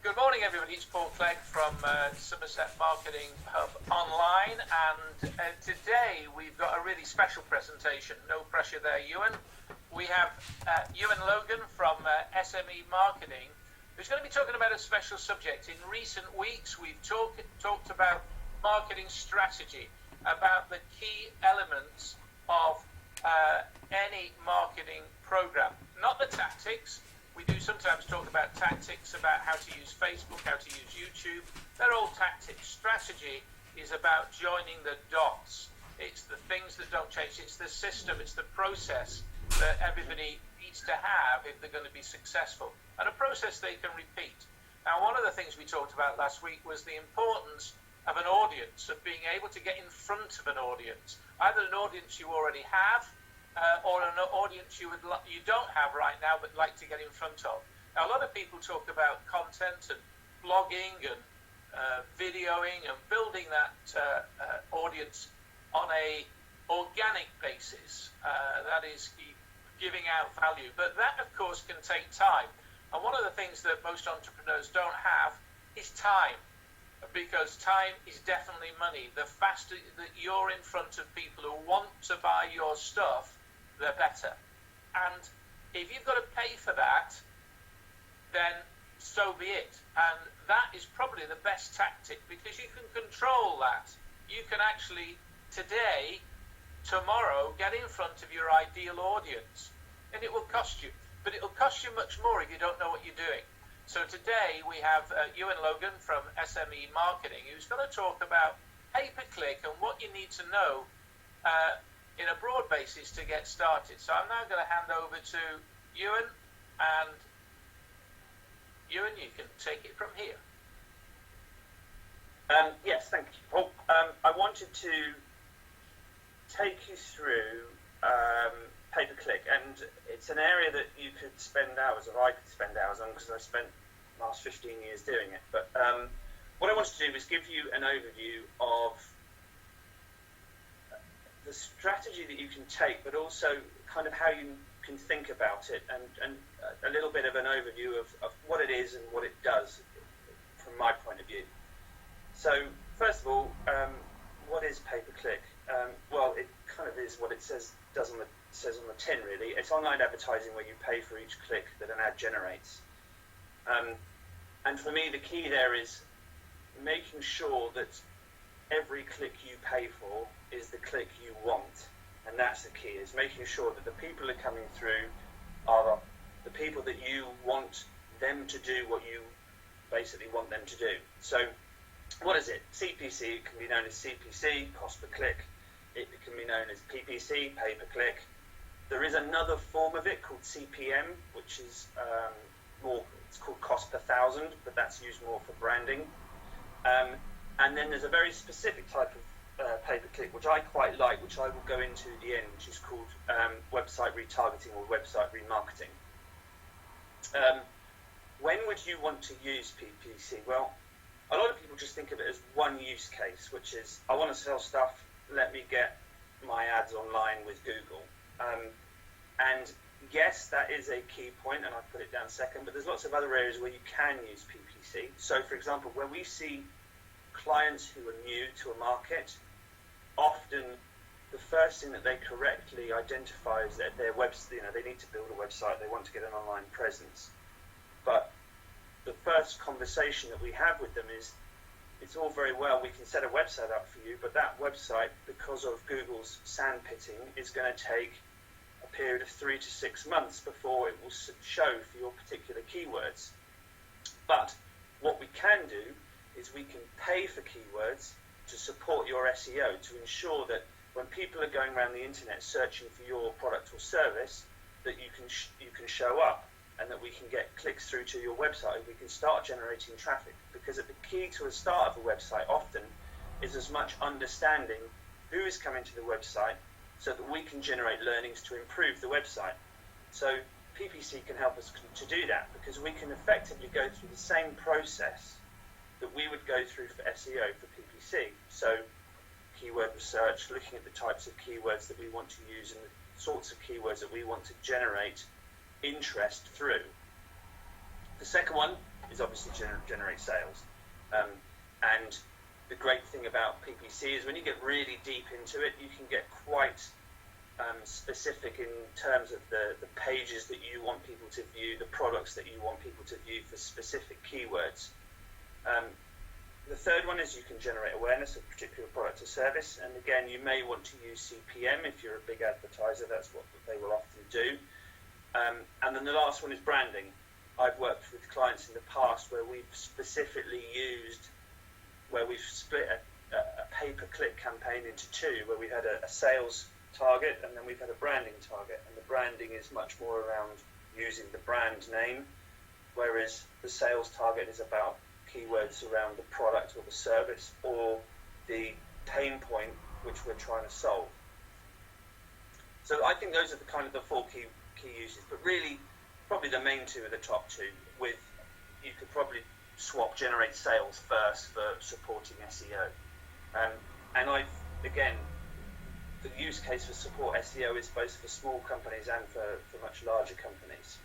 Good morning, everybody. It's Paul Clegg from Somerset Marketing Hub Online, and today we've got a really special presentation. No pressure there, Ewan. We have Ewan Logan from SME Marketing, who's going to be talking about a special subject. In recent weeks, we've talked about marketing strategy, about the key elements of any marketing program, not the tactics. We do sometimes talk about tactics, about how to use Facebook, how to use YouTube. They're all tactics. Strategy is about joining the dots. It's the things that don't change. It's the system, it's the process that everybody needs to have if they're going to be successful, and a process they can repeat. Now, one of the things we talked about last week was the importance of an audience, of being able to get in front of an audience, either an audience you already have, or an audience you don't have right now but like to get in front of. Now, a lot of people talk about content and blogging and videoing and building that audience on a organic basis. That is giving out value. But that, of course, can take time. And one of the things that most entrepreneurs don't have is time, because time is definitely money. The faster that you're in front of people who want to buy your stuff, the better. And if you've got to pay for that, then so be it. And that is probably the best tactic, because you can control that. You can actually today, tomorrow, get in front of your ideal audience, and it will cost you, but it'll cost you much more if you don't know what you're doing. So today we have Ewan Logan from SME Marketing, who's going to talk about pay-per-click and what you need to know in a broad basis to get started. So I'm now going to hand over to Ewan, and Ewan, you can take it from here. Yes, thank you, Paul. I wanted to take you through pay-per-click, and it's an area that you could spend hours, or I could spend hours on, because I spent the last 15 years doing it. But what I wanted to do was give you an overview of the strategy that you can take, but also kind of how you can think about it, and a little bit of an overview of what it is and what it does from my point of view. So first of all, what is pay-per-click? Well, it kind of is what it says on the tin, really. It's online advertising where you pay for each click that an ad generates. And for me, the key there is making sure that every click you pay for is the click you want, and that's the key, is making sure that the people that are coming through are the people that you want them to do what you basically want them to do. So what is it? CPC, it can be known as CPC, cost per click. It can be known as PPC, pay per click. There is another form of it called CPM, which is it's called cost per thousand, but that's used more for branding. And then there's a very specific type of pay-per-click, which I quite like, which I will go into at the end, which is called website retargeting or website remarketing. When would you want to use PPC? Well, a lot of people just think of it as one use case, which is, I want to sell stuff, let me get my ads online with Google. And yes, that is a key point, and I'll put it down second, but there's lots of other areas where you can use PPC. So, for example, where we see clients who are new to a market, often the first thing that they correctly identify is that their website, they need to build a website, they want to get an online presence. But the first conversation that we have with them is, it's all very well, we can set a website up for you, but that website, because of Google's sandpitting, is going to take a period of 3 to 6 months before it will show for your particular keywords. But what we can do is we can pay for keywords to support your SEO, to ensure that when people are going around the internet searching for your product or service, that you can show up, and that we can get clicks through to your website. We can start generating traffic, because at the key to a start of a website often is as much understanding who is coming to the website, so that we can generate learnings to improve the website. So PPC can help us to do that, because we can effectively go through the same process that we would go through for SEO for PPC. So keyword research, looking at the types of keywords that we want to use and the sorts of keywords that we want to generate interest through. The second one is obviously generate sales. And the great thing about PPC is when you get really deep into it, you can get quite specific in terms of the pages that you want people to view, the products that you want people to view for specific keywords. The third one is you can generate awareness of a particular product or service, and again, you may want to use CPM if you're a big advertiser. That's what they will often do. And then the last one is branding. I've worked with clients in the past where we've specifically split a pay-per-click campaign into two, where we had a sales target and then we've had a branding target, and the branding is much more around using the brand name, whereas the sales target is about keywords around the product or the service or the pain point which we're trying to solve. So I think those are the four key uses, but really probably the main two are the top two. With you could probably swap generate sales first for supporting SEO, and the use case for support SEO is both for small companies and for much larger companies.